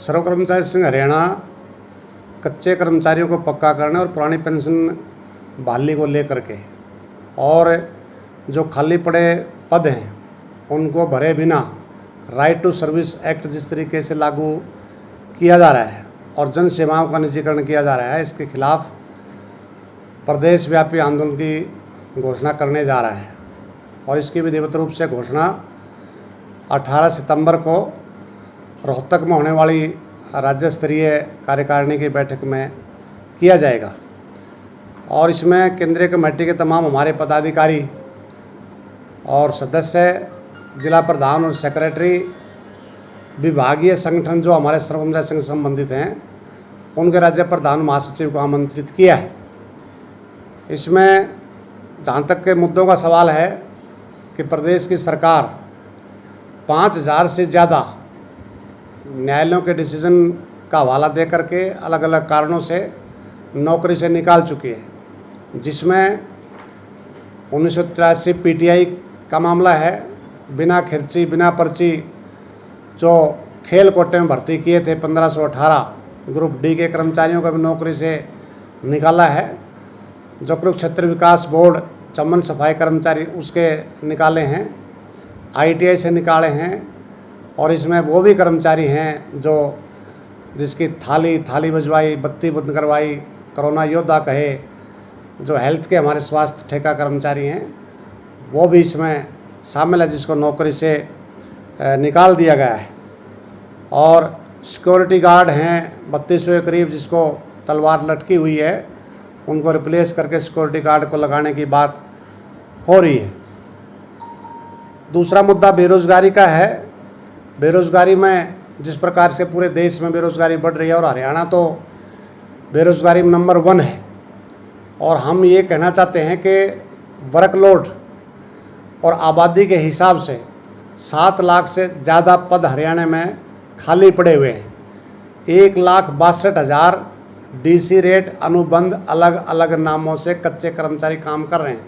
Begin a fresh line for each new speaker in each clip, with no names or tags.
सर्व कर्मचारी संघ हरियाणा कच्चे कर्मचारियों को पक्का करने और पुरानी पेंशन बहाली को लेकर के और जो खाली पड़े पद हैं उनको भरे बिना राइट टू सर्विस एक्ट जिस तरीके से लागू किया जा रहा है और जन सेवाओं का निजीकरण किया जा रहा है, इसके खिलाफ प्रदेश व्यापी आंदोलन की घोषणा करने जा रहा है। और इसकी विधिवत रूप से घोषणा 18 सितंबर को रोहतक में होने वाली राज्य स्तरीय कार्यकारिणी की बैठक में किया जाएगा। और इसमें केंद्रीय कमेटी के तमाम हमारे पदाधिकारी और सदस्य, जिला प्रधान और सेक्रेटरी, विभागीय संगठन जो हमारे सर्व कर्मचारी संघ से संबंधित हैं, उनके राज्य प्रधान महासचिव को आमंत्रित किया है। इसमें जहाँ तक के मुद्दों का सवाल है कि प्रदेश की सरकार 5000 से ज़्यादा न्यायालयों के डिसीजन का हवाला दे करके अलग अलग कारणों से नौकरी से निकाल चुकी है, जिसमें 1983 पीटीआई का मामला है, बिना खर्ची बिना पर्ची जो खेल कोटे में भर्ती किए थे 1518 ग्रुप डी के कर्मचारियों का भी नौकरी से निकाला है। जो कुरुक्षेत्र विकास बोर्ड चमन सफाई कर्मचारी उसके निकाले हैं, आईटीआई से निकाले हैं। और इसमें वो भी कर्मचारी हैं जो जिसकी थाली बजवाई, बत्ती बंद करवाई, कोरोना योद्धा कहे, जो हेल्थ के हमारे स्वास्थ्य ठेका कर्मचारी हैं, वो भी इसमें शामिल है, जिसको नौकरी से निकाल दिया गया है। और सिक्योरिटी गार्ड हैं 3200 के करीब, जिसको तलवार लटकी हुई है, उनको रिप्लेस करके सिक्योरिटी गार्ड को लगाने की बात हो रही है। दूसरा मुद्दा बेरोज़गारी का है। बेरोज़गारी में जिस प्रकार से पूरे देश में बेरोज़गारी बढ़ रही है और हरियाणा तो बेरोज़गारी में नंबर 1 है। और हम ये कहना चाहते हैं कि वर्कलोड और आबादी के हिसाब से 7 लाख से ज़्यादा पद हरियाणा में खाली पड़े हुए हैं। 1,62,000 डीसी रेट अनुबंध अलग अलग नामों से कच्चे कर्मचारी काम कर रहे हैं।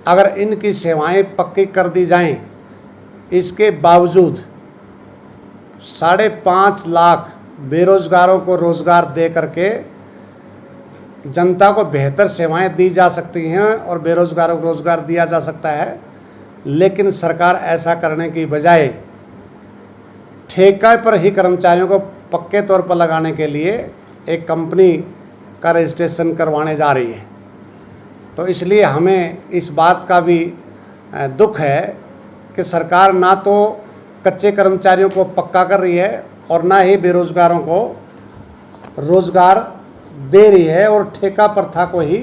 अगर इनकी सेवाएं पक्की कर दी जाएं, इसके बावजूद 5.5 लाख बेरोज़गारों को रोज़गार दे करके जनता को बेहतर सेवाएं दी जा सकती हैं और बेरोज़गारों को रोज़गार दिया जा सकता है। लेकिन सरकार ऐसा करने की बजाय ठेका पर ही कर्मचारियों को पक्के तौर पर लगाने के लिए एक कंपनी का रजिस्ट्रेशन करवाने जा रही है। तो इसलिए हमें इस बात का भी दुख है कि सरकार ना तो कच्चे कर्मचारियों को पक्का कर रही है और ना ही बेरोज़गारों को रोज़गार दे रही है और ठेका प्रथा को ही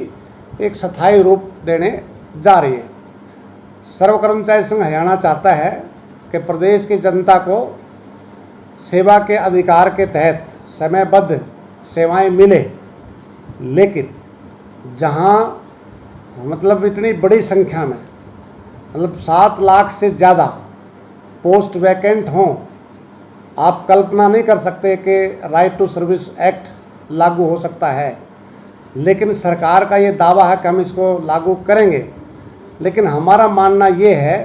एक स्थायी रूप देने जा रही है। सर्व कर्मचारी संघ हरियाणा चाहता है कि प्रदेश की जनता को सेवा के अधिकार के तहत समयबद्ध सेवाएं मिले, लेकिन जहां मतलब इतनी बड़ी संख्या में मतलब 7 लाख से ज़्यादा पोस्ट वैकेंट हों, आप कल्पना नहीं कर सकते कि राइट टू सर्विस एक्ट लागू हो सकता है। लेकिन सरकार का ये दावा है कि हम इसको लागू करेंगे, लेकिन हमारा मानना ये है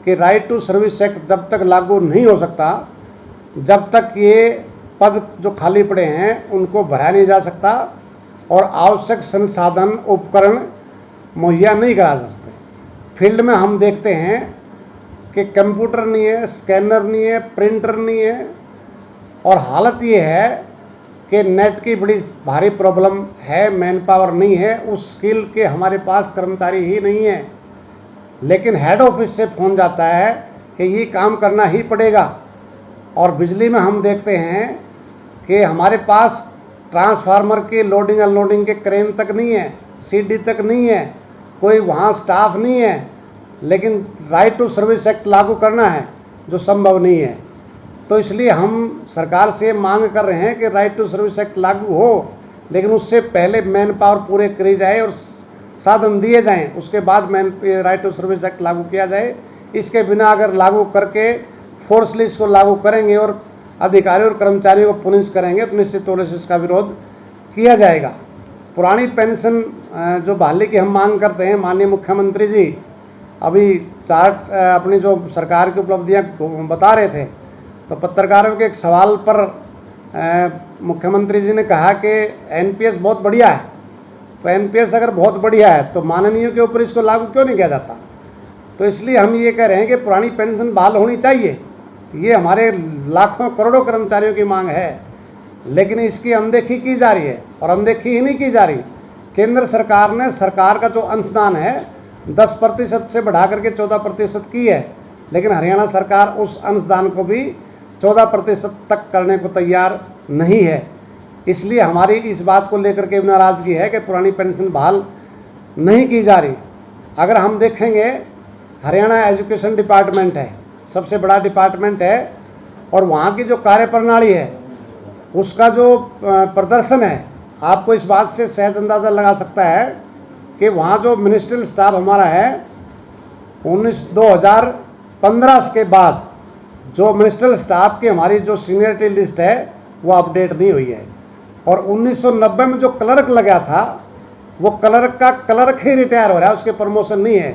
कि राइट टू सर्विस एक्ट जब तक लागू नहीं हो सकता, जब तक ये पद जो खाली पड़े हैं उनको भरा नहीं जा सकता और आवश्यक संसाधन उपकरण मुहैया नहीं करा सकते। फील्ड में हम देखते हैं कि कंप्यूटर नहीं है, स्कैनर नहीं है, प्रिंटर नहीं है और हालत ये है कि नेट की बड़ी भारी प्रॉब्लम है, मैन पावर नहीं है, उस स्किल के हमारे पास कर्मचारी ही नहीं है। लेकिन हेड ऑफिस से फ़ोन जाता है कि ये काम करना ही पड़ेगा। और बिजली में हम देखते हैं कि हमारे पास ट्रांसफार्मर की लोडिंग अनलोडिंग के क्रेन तक नहीं है, सीडी तक नहीं है, कोई वहाँ स्टाफ नहीं है, लेकिन राइट टू सर्विस एक्ट लागू करना है जो संभव नहीं है। तो इसलिए हम सरकार से मांग कर रहे हैं कि राइट टू सर्विस एक्ट लागू हो, लेकिन उससे पहले मैन पावर पूरे करी जाए और साधन दिए जाएं, उसके बाद राइट टू सर्विस एक्ट लागू किया जाए। इसके बिना अगर लागू करके फोर्सली इसको लागू करेंगे और अधिकारियों और कर्मचारियों को पुनिश करेंगे तो निश्चित तौर से इसका विरोध किया जाएगा। पुरानी पेंशन जो बहाली की हम मांग करते हैं, माननीय मुख्यमंत्री जी अभी चार्ट अपनी जो सरकार की उपलब्धियां बता रहे थे, तो पत्रकारों के एक सवाल पर मुख्यमंत्री जी ने कहा कि एनपीएस बहुत बढ़िया है, तो एनपीएस अगर बहुत बढ़िया है तो माननीयों के ऊपर इसको लागू क्यों नहीं किया जाता। तो इसलिए हम ये कह रहे हैं कि पुरानी पेंशन बहाल होनी चाहिए, ये हमारे लाखों करोड़ों कर्मचारियों की मांग है, लेकिन इसकी अनदेखी की जा रही है। और अनदेखी ही नहीं की जा रही, केंद्र सरकार ने सरकार का जो अंशदान है 10% से बढ़ा करके 14% की है, लेकिन हरियाणा सरकार उस अंशदान को भी 14% तक करने को तैयार नहीं है। इसलिए हमारी इस बात को लेकर के नाराज़गी है कि पुरानी पेंशन बहाल नहीं की जा रही। अगर हम देखेंगे, हरियाणा एजुकेशन डिपार्टमेंट है, सबसे बड़ा डिपार्टमेंट है, और वहाँ की जो कार्यप्रणाली है उसका जो प्रदर्शन है, आपको इस बात से सहज अंदाज़ा लगा सकता है कि वहाँ जो मिनिस्ट्रियल स्टाफ हमारा है 2015 के बाद जो मिनिस्ट्रियल स्टाफ की हमारी जो सीनियरिटी लिस्ट है वो अपडेट नहीं हुई है। और 1990 में जो क्लर्क लगा था वो क्लर्क का क्लर्क ही रिटायर हो रहा है, उसके प्रमोशन नहीं है।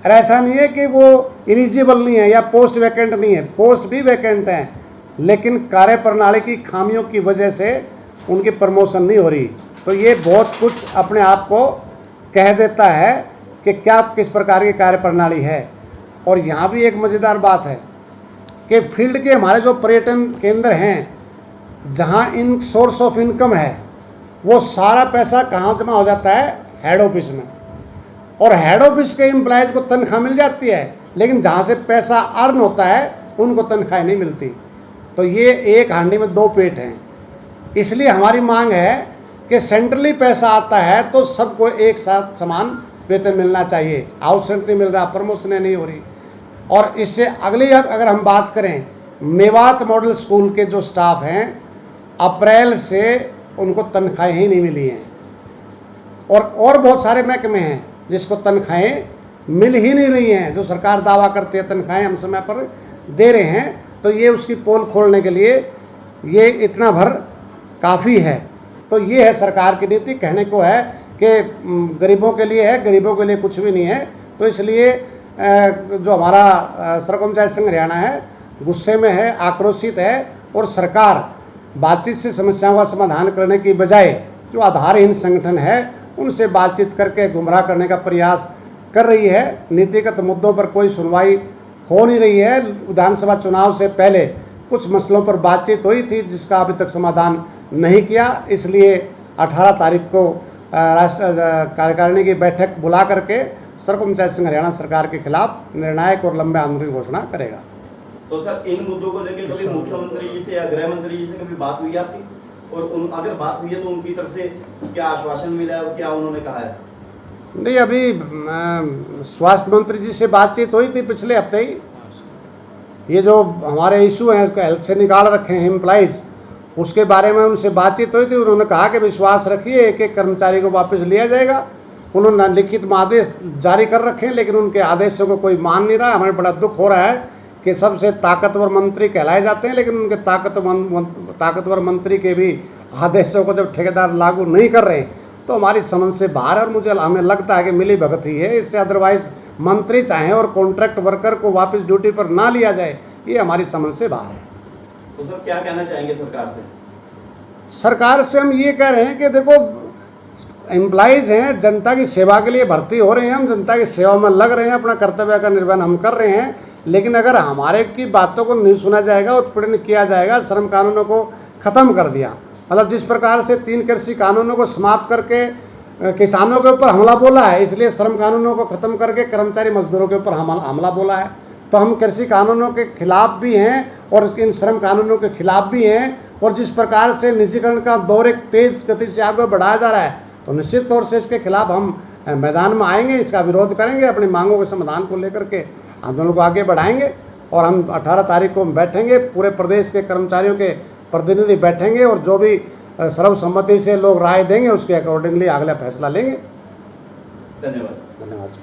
और ऐसा नहीं है कि वो एलिजिबल नहीं है या पोस्ट वैकेंट नहीं है, पोस्ट भी वैकेंट हैं, लेकिन कार्यप्रणाली की खामियों की वजह से उनकी प्रमोशन नहीं हो रही। तो ये बहुत कुछ अपने आप को कह देता है कि क्या किस प्रकार की कार्यप्रणाली है। और यहाँ भी एक मज़ेदार बात है कि फील्ड के हमारे जो पर्यटन केंद्र हैं, जहाँ इन सोर्स ऑफ इनकम है, वो सारा पैसा कहाँ जमा हो जाता है, हेड ऑफिस में। और हेड ऑफिस के एम्प्लॉयज़ को तनख्वाह मिल जाती है, लेकिन जहाँ से पैसा अर्न होता है उनको तनख्वाह नहीं मिलती। तो ये एक हांडी में दो पेट हैं। इसलिए हमारी मांग है कि सेंट्रली पैसा आता है तो सबको एक साथ समान वेतन मिलना चाहिए। आउटसेंट नहीं मिल रहा, प्रमोशनें नहीं हो रही। और इससे अगली अगर हम बात करें, मेवात मॉडल स्कूल के जो स्टाफ हैं, अप्रैल से उनको तनख्वाहें ही नहीं मिली हैं। और बहुत सारे महकमे हैं जिसको तनख्वाहें मिल ही नहीं रही हैं। जो सरकार दावा करती है तनख्वाहें हम समय पर दे रहे हैं, तो ये उसकी पोल खोलने के लिए ये इतना भर काफ़ी है। तो ये है सरकार की नीति। कहने को है कि गरीबों के लिए है, गरीबों के लिए कुछ भी नहीं है। तो इसलिए जो हमारा श्रम कर्मचारी संघ हरियाणा है गुस्से में है, आक्रोशित है, और सरकार बातचीत से समस्याओं का समाधान करने की बजाय जो आधारहीन संगठन है उनसे बातचीत करके गुमराह करने का प्रयास कर रही है। नीतिगत मुद्दों पर कोई सुनवाई हो नहीं रही है। विधानसभा चुनाव से पहले कुछ मसलों पर बातचीत हुई थी जिसका अभी तक समाधान नहीं किया। इसलिए 18 तारीख को राष्ट्रीय कार्यकारिणी की बैठक बुला करके श्रम कर्मचारी संघ हरियाणा सरकार के खिलाफ निर्णायक और लंबे आंदोलन की घोषणा करेगा।
तो सर, इन मुद्दों को लेकर कभी मुख्यमंत्री जी से या गृह मंत्री जी से कभी बात हुई आपकी? और अगर बात हुई है तो उनकी तरफ से क्या आश्वासन मिला है और क्या उन्होंने कहा है?
नहीं, अभी स्वास्थ्य मंत्री जी से बातचीत हुई थी पिछले हफ्ते ही। ये जो हमारे इशू हैं इसको हेल्थ से निकाल रखे हैं एम्प्लॉइज़, उसके बारे में उनसे बातचीत हुई थी। उन्होंने कहा कि विश्वास रखिए, एक एक कर्मचारी को वापस लिया जाएगा। उन्होंने लिखित आदेश जारी कर रखे हैं, लेकिन उनके आदेशों को कोई मान नहीं रहा। हमें बड़ा दुख हो रहा है कि सबसे ताकतवर मंत्री कहलाए जाते हैं, लेकिन उनके ताकतवर मंत्री के भी आदेशों को जब ठेकेदार लागू नहीं कर रहे तो हमारी समझ से बाहर है। और हमें लगता है कि मिली भगत ही है इससे। अदरवाइज मंत्री चाहें और कॉन्ट्रैक्ट वर्कर को वापस ड्यूटी पर ना लिया जाए, ये हमारी समझ से बाहर है।
तो सर, क्या कहना चाहेंगे सरकार से?
सरकार से हम ये कह रहे हैं कि देखो, एम्प्लॉइज़ हैं, जनता की सेवा के लिए भर्ती हो रहे हैं, हम जनता की सेवा में लग रहे हैं, अपना कर्तव्य का निर्वहन हम कर रहे हैं। लेकिन अगर हमारे की बातों को नहीं सुना जाएगा, उत्पीड़न किया जाएगा, श्रम कानूनों को ख़त्म कर दिया, मतलब जिस प्रकार से 3 कृषि कानूनों को समाप्त करके किसानों के ऊपर हमला बोला है, इसलिए श्रम कानूनों को ख़त्म करके कर्मचारी मजदूरों के ऊपर हमला बोला है। तो हम कृषि कानूनों के खिलाफ भी हैं और इन श्रम कानूनों के खिलाफ भी हैं। और जिस प्रकार से निजीकरण का दौर एक तेज़ गति से आगे बढ़ाया जा रहा है, तो निश्चित तौर से इसके खिलाफ हम मैदान में आएंगे, इसका विरोध करेंगे, अपनी मांगों के समाधान को लेकर के आंदोलन को आगे बढ़ाएंगे। और हम 18 तारीख को बैठेंगे, पूरे प्रदेश के कर्मचारियों के प्रतिनिधि बैठेंगे और जो भी सर्वसम्मति से लोग राय देंगे उसके अकॉर्डिंगली अगला फैसला लेंगे।
धन्यवाद।